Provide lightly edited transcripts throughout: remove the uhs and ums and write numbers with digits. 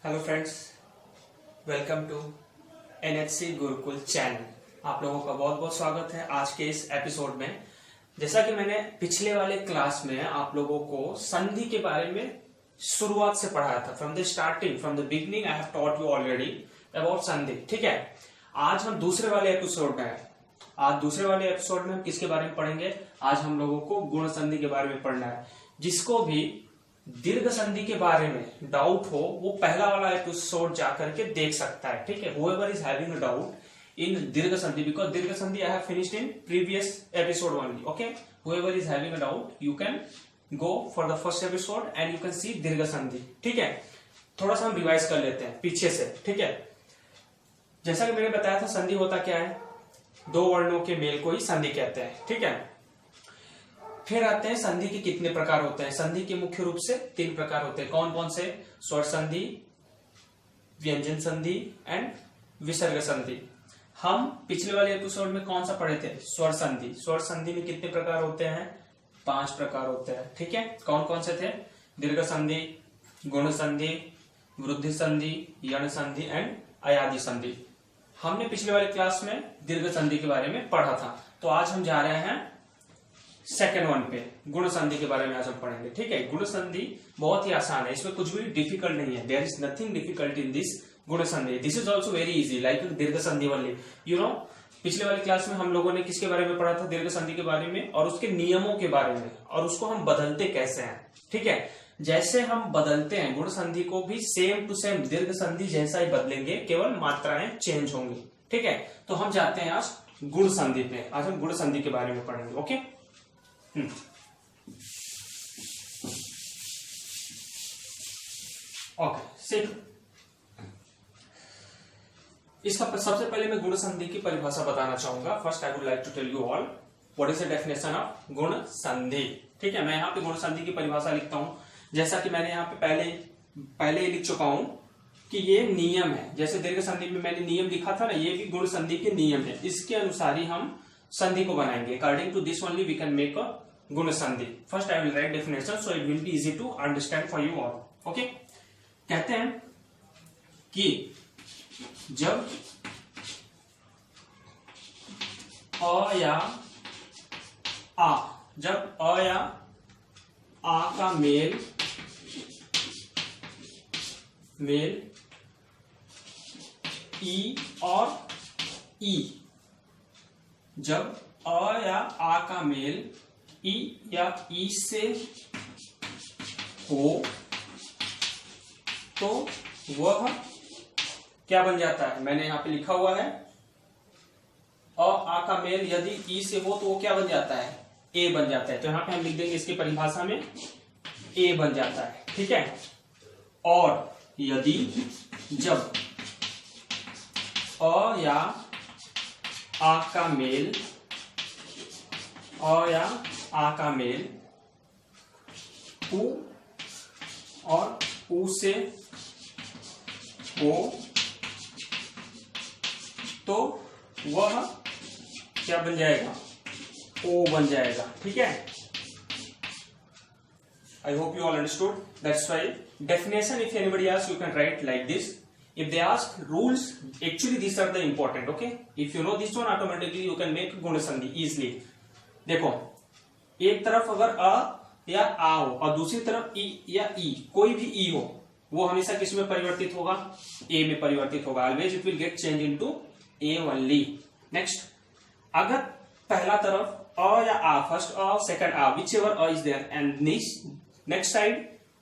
Hello friends, welcome to NHC Gurukul channel. आप लोगों का बहुत बहुत स्वागत है आज के इस एपिसोड में। जैसा कि मैंने पिछले वाले क्लास में आप लोगों को संधि के बारे में शुरुआत से पढ़ाया था। From the starting, from the beginning I have taught you already about संधि। ठीक है, आज हम दूसरे वाले एपिसोड में हैं। आज दूसरे वाले एपिसोड में हम किसके बारे में पढ़ेंगे? आज हम लोगों को गुण संधि के बारे में पढ़ना है। जिसको भी दीर्घ संधि के बारे में डाउट हो वो पहला वाला एपिसोड जाकर के देख सकता है। ठीक है, whoever is having a doubt in दीर्घ संधि, because दीर्घ संधि I have finished in previous episode only. Okay, whoever is having a doubt you can go for the first episode and you can see दीर्घ संधि। ठीक है, थोड़ा सा हम रिवाइज कर लेते हैं पीछे से। ठीक है, जैसा कि मैंने बताया था संधि होता क्या है, दो वर्णों के मेल को ही संधि कहते हैं। ठीक है, फिर आते हैं संधि के कितने प्रकार होते हैं। संधि के मुख्य रूप से 3 प्रकार होते हैं। कौन कौन से? स्वर संधि, व्यंजन संधि एंड विसर्ग संधि। हम पिछले वाले एपिसोड में कौन सा पढ़े थे? स्वर संधि। स्वर संधि में कितने प्रकार होते हैं? 5 प्रकार होते हैं। ठीक है, कौन कौन से थे? दीर्घ संधि, गुण संधि, वृद्धि संधि, यण संधि एंड अयादि संधि। हमने पिछले वाले क्लास में दीर्घ संधि के बारे में पढ़ा था, तो आज हम जा रहे हैं सेकेंड वन पे, गुण संधि के बारे में आज हम पढ़ेंगे। ठीक है, गुण संधि बहुत ही आसान है, इसमें कुछ भी डिफिकल्ट नहीं है। There is nothing difficult in this गुण संधि। This is also very easy like दीर्घ संधि वाली। यू नो, पिछले वाली क्लास में हम लोगों ने किसके बारे में पढ़ा था? दीर्घ संधि के बारे में और उसके नियमों के बारे में, और उसको हम बदलते कैसे हैं। ठीक है, जैसे हम बदलते हैं गुण संधि को भी सेम टू सेम दीर्घ संधि जैसा ही बदलेंगे, केवल मात्राएं चेंज होंगी। ठीक है, तो हम जाते हैं आज गुण संधि पे। आज हम गुण संधि के बारे में पढ़ेंगे। ओके, सिर्फ इसका सबसे पहले मैं गुण संधि की परिभाषा बताना चाहूंगा। First I would like to tell you all what is the definition of गुण संधि। ठीक है, मैं यहाँ पे गुण संधि की परिभाषा लिखता हूं, जैसा कि मैंने यहाँ पे पहले लिख चुका हूं कि ये नियम है। जैसे दीर्घ संधि में मैंने नियम लिखा था ना, ये भी गुण संधि के नियम है। इसके अनुसार ही हम संधि को बनाएंगे। According to this only we can make a गुण संधि। First I will write definition so it will be easy to understand for you all. Okay, कहते हैं कि जब अ या आ का मेल ई और ई, जब अ या आ का मेल ई या ई से हो तो वह क्या बन जाता है? मैंने यहां पे लिखा हुआ है अ आ का मेल यदि ई से हो तो वो क्या बन जाता है? ए बन जाता है। तो यहां पे हम लिख देंगे इसकी परिभाषा में ए बन जाता है। ठीक है, और यदि जब अ या आ का मेल उ और उ से हो तो वह क्या बन जाएगा? ओ बन जाएगा। ठीक है, आई hope you all understood. That's why definition if anybody asks you can right like this. If they ask rules, actually these are the important. Okay, if you know this one, automatically you can make गुण संधि easily. देखो, एक तरफ अगर अ या आ हो और दूसरी तरफ ई या ई, कोई भी ई हो, वो हमेशा किस में परिवर्तित होगा? ए में परिवर्तित होगा। Always it will get changed into A only. Next, अगर पहला तरफ अ या आ, फर्स्ट अ सेकंड आ, whichever अ is there, and next side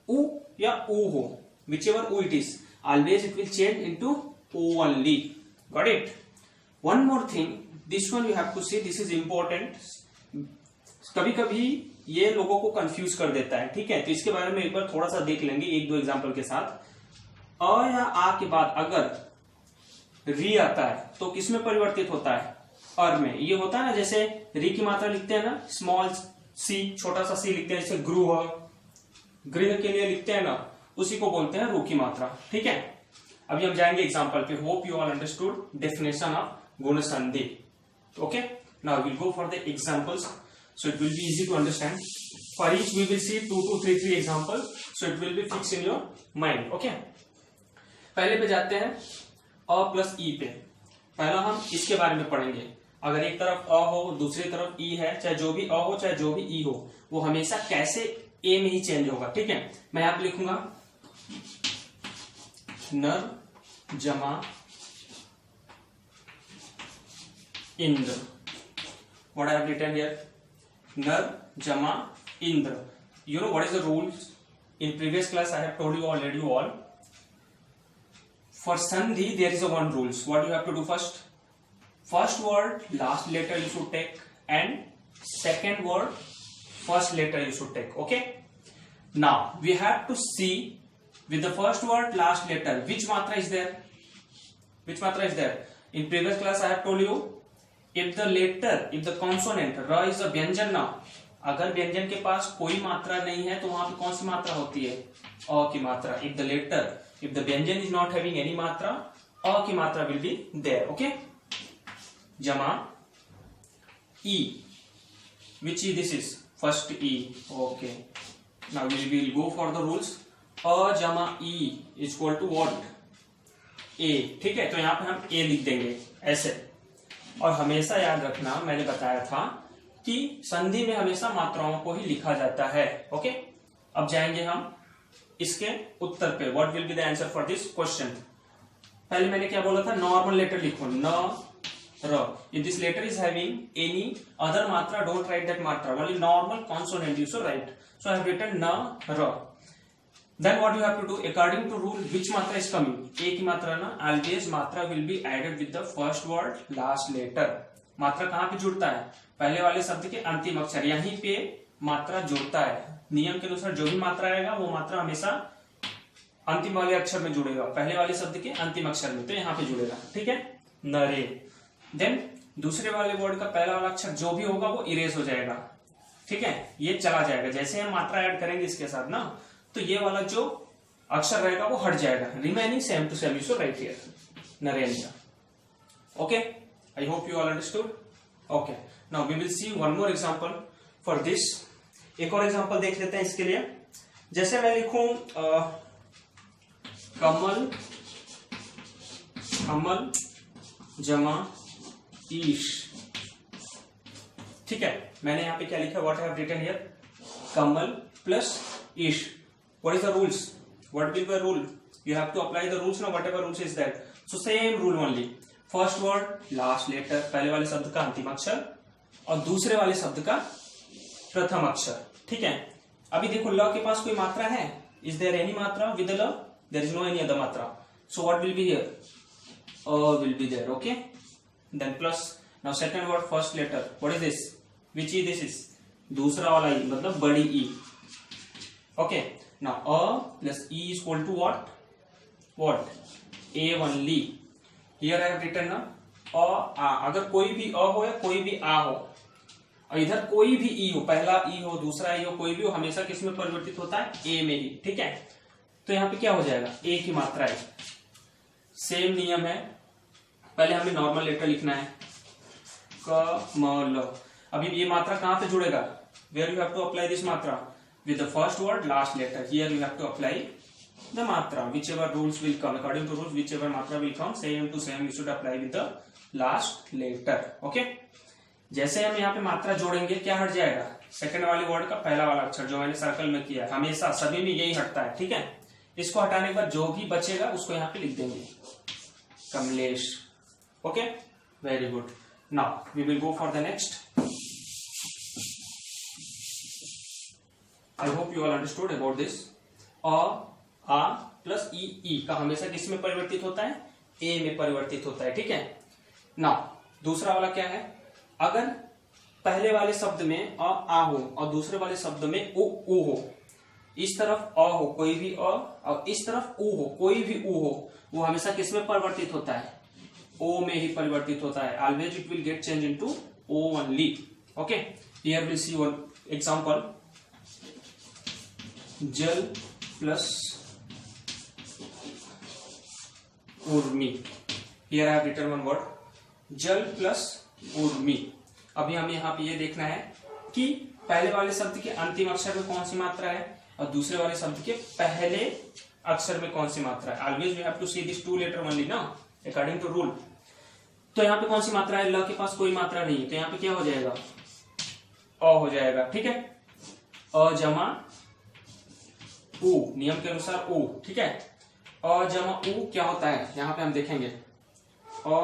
उ या उ हो, whichever उ it is, always it will change into O only. Got it? One more thing, this one you have to see, this is important. कभी कभी ये लोगों को कंफ्यूज कर देता है। ठीक है, तो इसके बारे में एक बार थोड़ा सा देख लेंगे 1-2 एग्जांपल के साथ। अ या आ के बाद अगर री आता है तो किसमें परिवर्तित होता है? अर में। ये होता है ना, जैसे री की मात्रा लिखते हैं ना, स्मॉल सी, छोटा सा सी लिखते हैं, जैसे गृह के लिए लिखते हैं ना, उसी को बोलते हैं रू की मात्रा। ठीक है, अभी हम जाएंगे एग्जांपल पे। Hope you all understood definition of गुण संधि। Okay, now will go for the examples so it will be easy to understand. For each we will see 2 to 3 examples, so it will be fixed in your mind. Okay, पहले पे जाते हैं अ plus ई पे। पहला हम इसके बारे में पढ़ेंगे। अगर एक तरफ अ हो दूसरी तरफ ई है, चाहे जो भी अ हो चाहे जो भी ई हो, वो हमेशा कैसे ए में ही चेंज होगा। ठीक है, मैं यहां पे लिखूंगा नर जमा Indra. What I have written here, नर जमा Indra. You know what is the rules? In previous class I have told you already all. For sandhi there is a one rules. What you have to do first? First word last letter you should take, and second word first letter you should take. Okay? Now we have to see with the first word last letter which matra is there. Which matra is there? In previous class I have told you, if the consonant ra is a vyanjan now, अगर व्यंजन के पास कोई मात्रा नहीं है तो वहां पे कौन सी मात्रा होती है, अ की मात्रा। इफ द व्यंजन इज नॉट हैविंग एनी मात्रा, अ की मात्रा विल बी देयर। ओके, जमा ई, विच ई दिस इज फर्स्ट ई। Okay, now we will go for the rules. अ जमा ई इज इक्वल टू व्हाट, ए। ठीक है, तो यहां पे हम ए लिख देंगे ऐसे। और हमेशा याद रखना, मैंने बताया था कि संधि में हमेशा मात्राओं को ही लिखा जाता है। ओके, अब जाएंगे हम इसके उत्तर पे। What will be the answer for this question. पहले मैंने क्या बोला था, नॉर्मल लेटर लिखो, न र। If this letter is having any other matra, don't write that matra, only normal consonant you should write. So I have written न र। Then what you have to do, according to rule which मात्रा is coming, ए की मात्रा ना, always matra will be added with the first word last letter. मात्रा कहां पे जुड़ता है, पहले वाले शब्द के अंतिम अक्षर, यहीं पे मात्रा जुड़ता है। नियम के अनुसार जो भी मात्रा आएगा वो मात्रा हमेशा अंतिम वाले अक्षर में जुड़ेगा, पहले वाले शब्द के अंतिम अक्षर में, तो यहाँ पे जुड़ेगा। ठीक है, नरे। देन दूसरे वाले वर्ड का पहला वाला अक्षर जो भी होगा वो इरेज हो जाएगा। ठीक है, ये चला जाएगा। जैसे हम मात्रा ऐड करेंगे इसके साथ ना, तो ये वाला जो अक्षर रहेगा वो हट जाएगा। Remaining same to same you should write here, Narendra. Okay, I hope you all understood. Okay, now we will see one more example for this. एक और एग्जाम्पल देख लेते हैं इसके लिए। जैसे मैं लिखूं कमल, कमल जमा ईश। ठीक है, मैंने यहाँ पे क्या लिखा, what I have written here, Kamal plus Ish. What is the rules, what will be the rule, you have to apply the rules ना, whatever rules is that. So same rule only, first word last letter, पहले वाले शब्द का अंतिम अक्षर और दूसरे वाले शब्द का प्रथम अक्षर। ठीक है, अभी देखो ल के पास कोई मात्रा है, is there any matra with ल, there is no any other matra. So what will be here, अ will be there. Okay, then plus. Now second word first letter, what is this, which ई दिस इज, दूसरा वाला ई, मतलब बड़ी ई। Okay, now अ प्लस ई is equal to what, what, ए only. Here I have written ना, अ आ। अगर कोई भी अ हो या कोई भी आ हो, और इधर कोई भी ई हो, पहला ई हो दूसरा ई हो, कोई भी हो, हमेशा किस में परिवर्तित होता है, ए में ही। ठीक है, तो यहाँ पे क्या हो जाएगा, ए की मात्रा है। सेम नियम है, पहले हमें नॉर्मल लेटर लिखना है, क म ल। अभी ये मात्रा कहां पे जुड़ेगा, where you have to apply this matra, with the first word last letter. Here you have to apply the matra, whichever rules will come, according to rules whichever matra will come, same to same you should apply with the last letter. Okay, जैसे हम यहाँ पे मात्रा जोड़ेंगे क्या हट जाएगा, second वाले वर्ड का पहला वाला अक्षर, जो मैंने सर्कल में किया है, हमेशा सभी में यही हटता है। ठीक है, इसको हटाने के बाद जो भी बचेगा उसको यहाँ पे लिख देंगे, Kamlesh. Okay, very good. Now we will go for the next. I hope you all understood about this. आ प्लस ई, ई का हमेशा किस में परिवर्तित होता है, ए में परिवर्तित होता है। ठीक है, नाउ दूसरा वाला क्या है, अगर पहले वाले शब्द में आ हो और दूसरे वाले शब्द में उ हो, इस तरफ अ हो कोई भी अ और इस तरफ उ हो कोई भी उ हो, वो हमेशा किस में परिवर्तित होता है, ओ में ही परिवर्तित होता है। Always it will get change into ओ only. Okay, here will see one example, jal plus Urmi. Here I have written one word, jal plus Urmi. अभी हमें यहाँ पे ये देखना है कि पहले वाले शब्द के अंतिम अक्षर में कौन सी मात्रा है और दूसरे वाले शब्द के पहले अक्षर में कौन सी मात्रा है। Always we have to see this 2 letter only ना अकॉर्डिंग टू रूल। तो यहाँ पे कौन सी मात्रा है, ल के पास कोई मात्रा नहीं है, तो यहाँ पे क्या हो जाएगा, अ हो जाएगा। ठीक है, अ जमा उ, नियम के अनुसार उ। ठीक है, अ जमा उ क्या होता है, यहाँ पे हम देखेंगे अ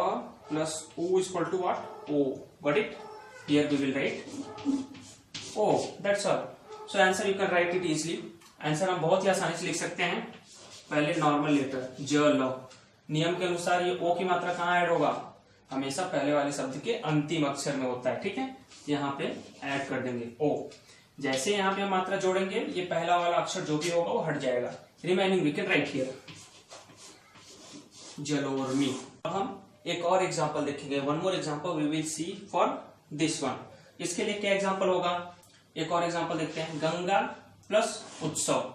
प्लस उ इज इक्वल टू व्हाट, ओ। Got it, here we will write ओ, that's all. So answer you can write it easily. Answer हम बहुत ही आसानी से लिख सकते हैं। पहले नॉर्मल लेटर ज ल, नियम के अनुसार ये ओ की मात्रा कहाँ ऐड होगा, हमेशा पहले वाले शब्द के अंतिम अक्षर में होता है। ठीक है, यहाँ पे ऐड कर देंगे ओ। जैसे यहाँ पे हम मात्रा जोड़ेंगे, ये पहला वाला अक्षर जो भी होगा वो हट जाएगा। Remaining we can write here jalormi. अब हम एक और एग्जांपल देखेंगे, one more example we will see for this one. इसके लिए क्या एग्जांपल होगा, एक और एग्जांपल देखते हैं, गंगा प्लस उत्सव।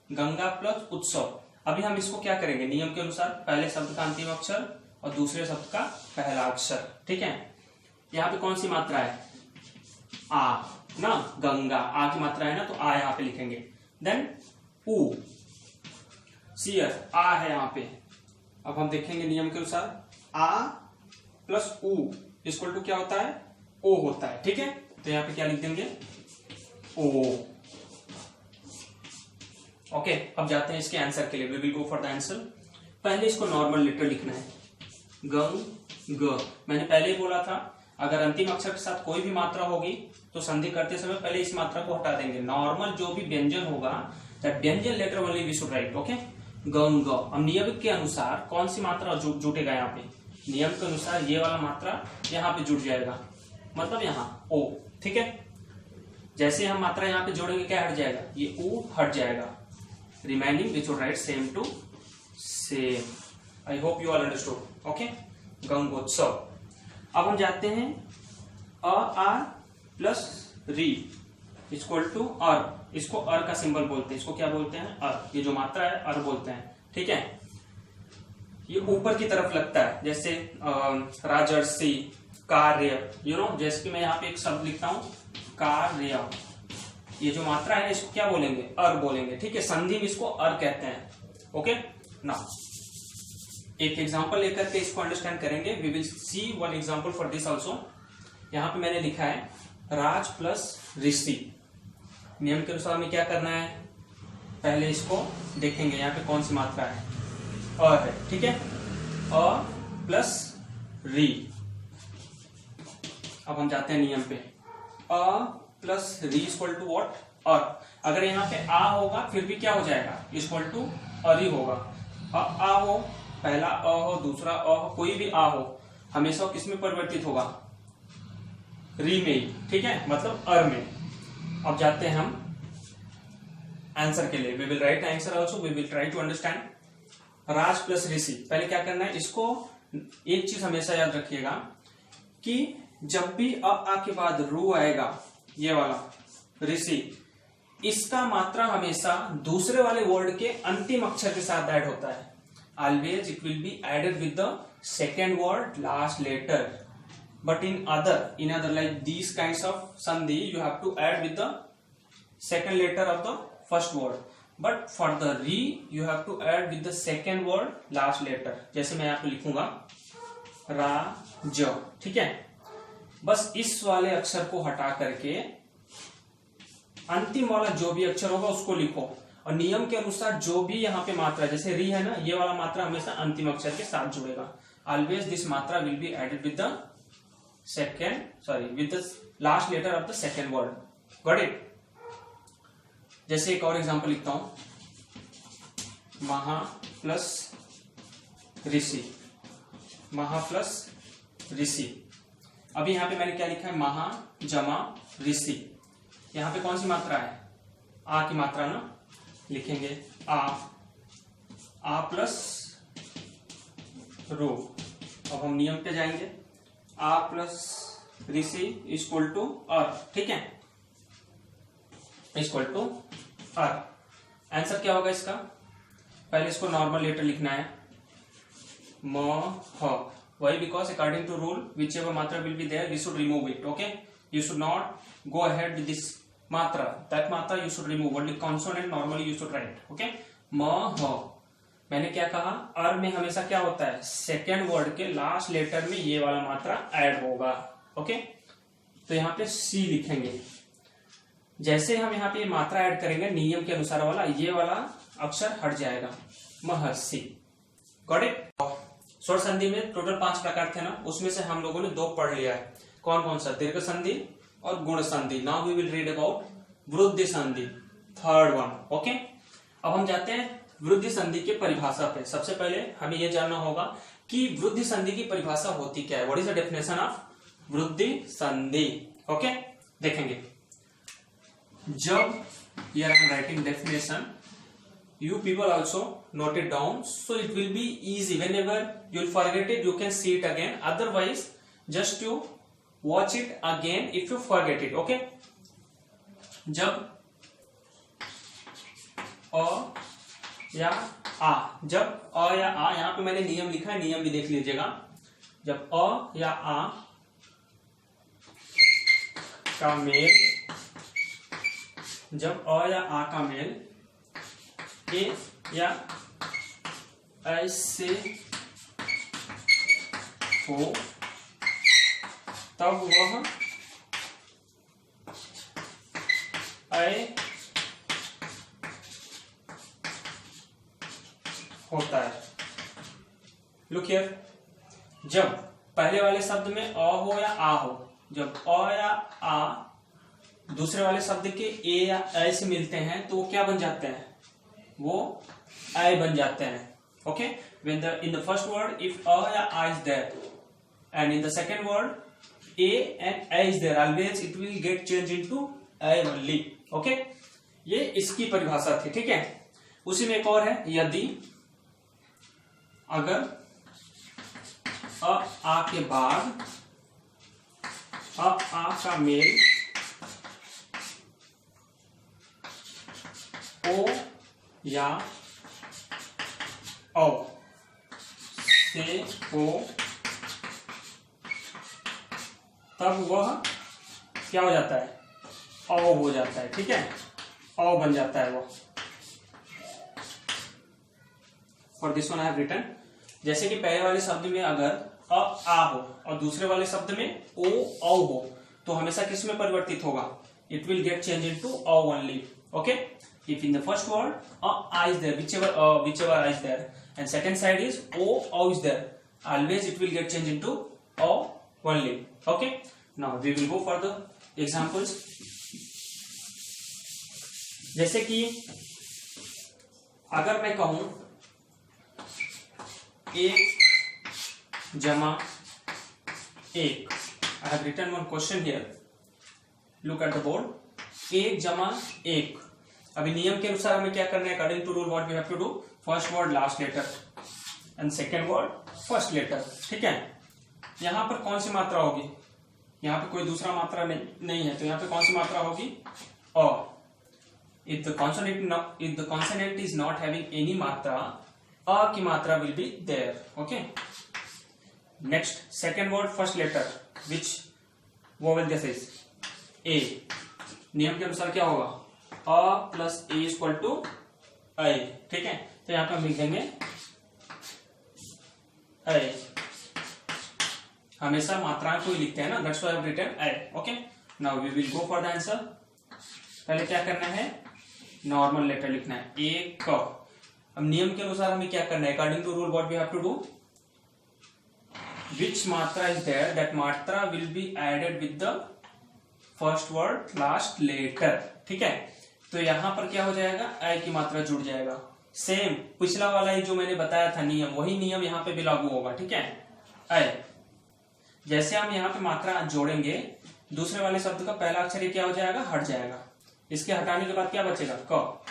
गंगा प्लस उत्सव, अभी हम इसको क्या करेंगे, नियम के अनुसार पहले शब्द का अंतिम अक्षर और दूसरे शब्द का पहला अक्षर। ठीक है, यहाँ पे कौन सी मात्रा है, आ ना, गंगा आ की मात्रा है ना, तो आ यहाँ पे लिखेंगे। देन उ, सियर आ है यहाँ पे। अब हम देखेंगे नियम के अनुसार आ प्लस उ इक्वल टू क्या होता है, ओ होता है। ठीक है, तो यहाँ पे क्या लिख देंगे, ओ। ओके, अब जाते हैं इसके आंसर के लिए। We will go for the answer. पहले इसको नॉर्मल लेटर लिखना है, गंग ग। मैंने पहले ही बोला था अगर अंतिम अक्षर के साथ कोई भी मात्रा होगी तो संधि करते समय पहले इस मात्रा को हटा देंगे। नॉर्मल जो भी व्यंजन होगा that vyanjan letter only we should write. Okay, गंग ग। अब नियम के अनुसार कौन सी मात्रा जुटेगा, यहाँ पे नियम के अनुसार ये वाला मात्रा यहाँ पे जुट जाएगा, मतलब यहाँ ओ। ठीक है, जैसे हम मात्रा यहाँ पे जोड़ेंगे क्या हट जाएगा, ये ऊ हट जाएगा। Remaining we should write same to same. I hope you all understood. Okay, गंगोत्सव। अब हम जाते हैं अ आ प्लस री इक्वल टू अर। इसको अर का सिंबल बोलते हैं, इसको क्या बोलते हैं, अर। ये जो मात्रा है अर बोलते हैं। ठीक है, ये ऊपर की तरफ लगता है, जैसे राजर्षि, कार्य, यू नो। जैसे कि मैं यहाँ पे एक शब्द लिखता हूं कार्य, ये जो मात्रा है इसको क्या बोलेंगे, अर बोलेंगे। ठीक है, संधि में इसको अर कहते हैं। ओके, नाउ एक एग्जांपल लेकर के इसको अंडरस्टैंड करेंगे। We will see one example for this also. यहाँ पे मैंने लिखा है राज प्लस ऋषि। नियम के अनुसार हमें क्या करना है, पहले इसको देखेंगे यहाँ पे कौन सी मात्रा है, अ है। ठीक है, अ प्लस री। अब हम जाते हैं नियम पे, अ प्लस री इक्वल टू व्हाट, और। अगर यहाँ पे आ होगा फिर भी क्या हो जाएगा, इक्वल टू अरी होगा। आ हो, पहला अ हो, दूसरा अ हो, कोई भी आ हो, हमेशा किस में परिवर्तित होगा, री में ही। ठीक है, मतलब अर में। अब जाते हैं हम आंसर के लिए। We will write answer also, we will try to understand. Raj plus Rishi, पहले क्या करना है, इसको एक चीज हमेशा याद रखिएगा कि जब भी आ के बाद रू आएगा, ये वाला ऋषि, इसका मात्रा हमेशा दूसरे वाले वर्ड के अंतिम अक्षर के साथ ऐड होता है। Always it will be added with the second word last letter, but in other like these kinds of sandhi you have to add with the second letter of the first word, but for the re you have to add with the second word last letter। जैसे मैं यहाँ पे लिखूंगा राज। ठीक है, बस इस वाले अक्षर को हटा करके अंतिम वाला जो भी अक्षर होगा उसको लिखो, और नियम के अनुसार जो भी यहाँ पे मात्रा, जैसे री है ना, ये वाला मात्रा हमेशा अंतिम अक्षर के साथ जुड़ेगा। ऑलवेज दिस मात्रा will be added with the with the last letter of the second word। Got it? जैसे एक और एग्जांपल लिखता हूं, महा प्लस ऋषि, महा प्लस ऋषि। अभी यहां पे मैंने क्या लिखा है, महा जमा ऋषि। यहां पे कौन सी मात्रा है, आ की मात्रा ना, लिखेंगे आ प्लस रो। अब हम नियम पे जाएंगे, आ प्लस ऋषि इक्वल टू अर। ठीक है, इक्वल टू अर। आंसर क्या होगा इसका, पहले इसको नॉर्मल लेटर लिखना है, म ह। Why, because according to rule whichever matra will be there we should remove it. Okay, you should not go ahead with this matra, that matra you should remove, only consonant normally you should write. Okay, म ह। मैंने क्या कहा, अर में हमेशा क्या होता है, सेकेंड वर्ड के लास्ट लेटर में ये वाला मात्रा ऐड होगा। ओके, तो यहाँ पे सी लिखेंगे। जैसे हम यहाँ पे मात्रा ऐड करेंगे नियम के अनुसार वाला, ये वाला अक्षर हट जाएगा, महर्षि। Got it. स्वर संधि में टोटल 5 प्रकार थे ना, उसमें से हम लोगों ने 2 पढ़ लिया है। कौन कौन सा, दीर्घ संधि और गुण संधि। Now we will read about वृद्धि संधि, थर्ड वन। ओके, अब हम जाते हैं वृद्धि संधि की परिभाषा पे। सबसे पहले हमें यह जानना होगा कि वृद्धि संधि की परिभाषा होती क्या है। What is the definition of वृद्धि संधि। ओके, देखेंगे। जब here I am writing definition, you people also note it down, so it will be easy. Whenever you will forget it, you can see it again. Otherwise, just you watch it again if you forget it. Okay? जब अ या आ, जब अ या आ, यहाँ पे मैंने नियम लिखा है, नियम भी देख लीजिएगा। जब अ या आ का मेल, जब अ या आ का मेल ए या ऐसे हो, तब वह ऐ होता है। लुक हियर, जब पहले वाले शब्द में अ हो या आ हो, जब अ या आ दूसरे वाले शब्द के ए या ऐ से मिलते हैं तो वो क्या बन जाते हैं, वो ऐ बन जाते हैं। Okay, when the in the first word if a या a is there and in the second word a and a is there, always it will get changed into a only. Okay, ये इसकी परिभाषा थी। ठीक है, उसी में एक और है, यदि अगर अ आ के बाद अ आ का मेल ओ या औ से हो, तब वह क्या हो जाता है, औ हो जाता है। ठीक है, औ बन जाता है वो। For this one I have written, जैसे कि पहले वाले शब्द में अगर अ आ हो और दूसरे वाले शब्द में ओ औ हो, तो हमेशा किस में परिवर्तित होगा, it will get change into औ only. Okay, if in the first word a is there, whichever a is there, and second side is o is there, always it will get changed into o only. Okay, now we will go for the examples. जैसे कि अगर मैं कहूं 1 जमा 1, I have written one question here, look at the board, 1 जमा 1। अभी नियम के अनुसार हमें क्या करना है, according to rule what we have to do, first word last letter and second word first letter. ठीक है, यहां पर कौन सी मात्रा होगी, यहाँ पे कोई दूसरा मात्रा नहीं है, तो यहाँ पे कौन सी मात्रा होगी, अ। If the consonant is not having any मात्रा, अ की मात्रा will be there. Okay, next second word first letter, which vowel this is ए। नियम के अनुसार क्या होगा, अ प्लस ए इक्वल टू ऐ। ठीक है, तो यहां पे हम लिख देंगे ऐ। हमेशा मात्राएं को ही लिखते हैं ना, that's why I have written ऐ। Okay, now we will go for the answer. पहले क्या करना है, नॉर्मल लेटर लिखना है, ए क। अब नियम के अनुसार हमें क्या करना है, according to rule what we have to do, which मात्रा is there, that matra will be added with the first word last letter. ठीक है, तो यहां पर क्या हो जाएगा, ऐ की मात्रा जुड़ जाएगा। सेम पिछला वाला ही जो मैंने बताया था नियम, वही नियम यहाँ पे भी लागू होगा। ठीक है, ऐ जैसे हम यहाँ पे मात्रा जोड़ेंगे, दूसरे वाले शब्द का पहला अक्षर क्या हो जाएगा, हट जाएगा। इसके हटाने के बाद क्या बचेगा, क,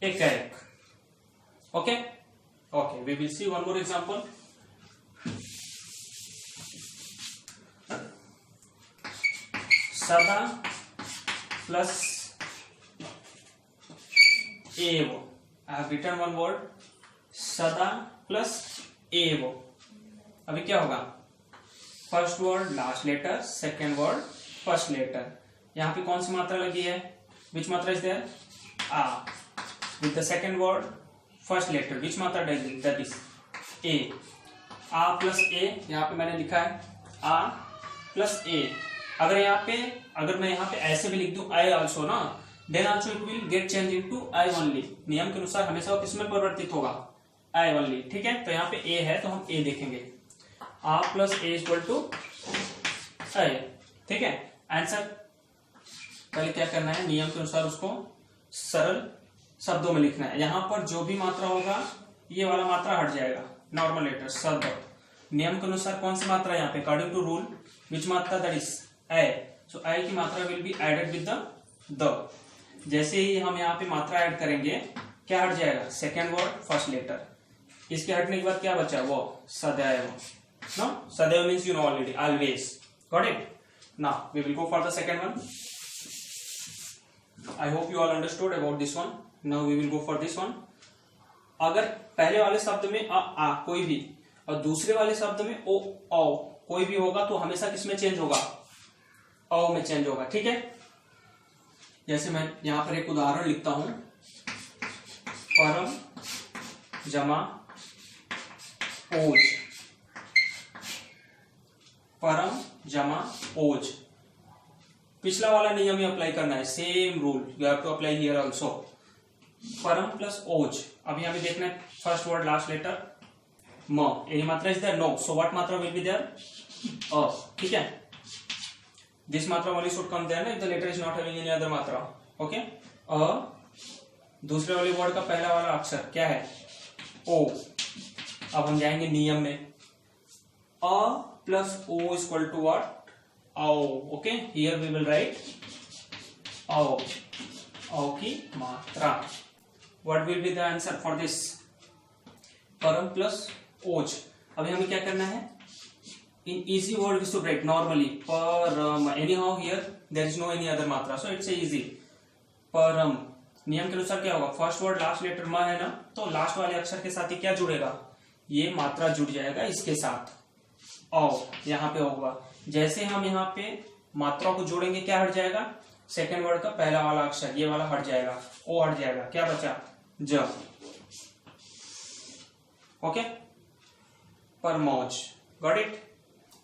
एक एक। Okay okay, we will see one more example. सदा प्लस एव, I have written one word, सदा प्लस एव। अभी क्या होगा, first word last letter, second word first letter. यहाँ पे कौन सी मात्रा लगी है, विच मात्रा इज देयर, आ। with the second word first letter which मात्रा that is a a plus a यहाँ पे मैंने लिखा है a plus a अगर मैं यहाँ पे ऐसे भी लिख दूं I also ना then also it will get changed into I only नियम के अनुसार हमेशा वो किसमें परिवर्तित होगा I only ठीक है। तो यहाँ पे a है तो हम a देखेंगे a plus a equal to I ठीक है। आंसर पहले क्या करना है नियम के अनुसार उसको सरल शब्दों में लिखना है। यहाँ पर जो भी मात्रा होगा ये वाला मात्रा हट जाएगा नॉर्मल लेटर शब्द नियम के अनुसार कौन सी मात्रा यहाँ पे अकॉर्डिंग टू रूल विच मात्रा दैट इज आई सो आई की मात्रा will be added with the जैसे ही हम यहाँ पे मात्रा ऐड करेंगे क्या हट जाएगा सेकेंड वर्ड फर्स्ट लेटर इसके हटने के बाद क्या बचा वो सदैव नो सदैव means you know already always got it now we will go for the second one I hope you all understood about this one now we will go for this one अगर पहले वाले शब्द में आ कोई भी और दूसरे वाले शब्द में ओ औ कोई भी होगा तो हमेशा किसमें चेंज होगा औ में चेंज होगा ठीक है। जैसे मैं यहां पर एक उदाहरण लिखता हूं परम जमा ओज परम जमा ओज पिछला वाला नियम ही अप्लाई करना है same rule you have to apply here also परम प्लस ओज अभी हमें देखना है फर्स्ट वर्ड लास्ट लेटर म एनी मात्रा is there no so what मात्रा विल बी देयर अ ठीक है दिस मात्रा ओनली शुड कम देयर ना if the letter is not having any other मात्रा ओके अ दूसरे वाले वर्ड का पहला वाला अक्षर क्या है ओ अब हम जाएंगे नियम में अ प्लस ओ इक्वल टू व्हाट आओ okay here we will write आओ की मात्रा what will be the answer for this param plus ओज अभी हमें क्या करना है in easy word to write normally param anyhow here there is no any other matra so it's easy परम नियम के अनुसार क्या होगा फर्स्ट वर्ड लास्ट लेटर म है ना तो लास्ट वाले अक्षर के साथ ही क्या जुड़ेगा ये मात्रा जुड़ जाएगा इसके साथ औ यहाँ पे होगा जैसे हम यहाँ पे मात्रा को जोड़ेंगे क्या हट जाएगा सेकेंड वर्ड का पहला वाला अक्षर ये वाला हट जाएगा ओ हट जाएगा क्या बचा ज okay paramauj got it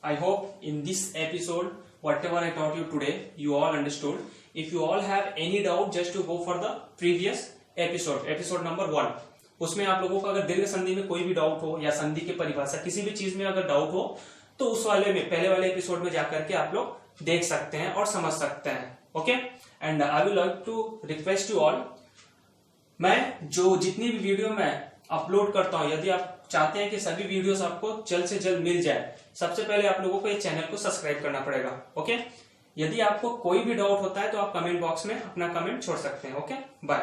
I hope in this episode whatever I taught you today you all understood if you all have any doubt just to go for the previous episode number 1 उसमें आप लोगों को अगर दीर्घ संधि में कोई भी डाउट हो या संधि की परिभाषा किसी भी चीज में अगर डाउट हो तो उस वाले में पहले वाले एपिसोड में जाकर के आप लोग देख सकते हैं और समझ सकते हैं okay and I will like to request you all मैं जो जितनी भी वीडियो मैं अपलोड करता हूं यदि आप चाहते हैं कि सभी वीडियोस आपको जल्द से जल्द मिल जाए सबसे पहले आप लोगों को इस चैनल को सब्सक्राइब करना पड़ेगा ओके यदि आपको कोई भी डाउट होता है तो आप कमेंट बॉक्स में अपना कमेंट छोड़ सकते हैं ओके बाय।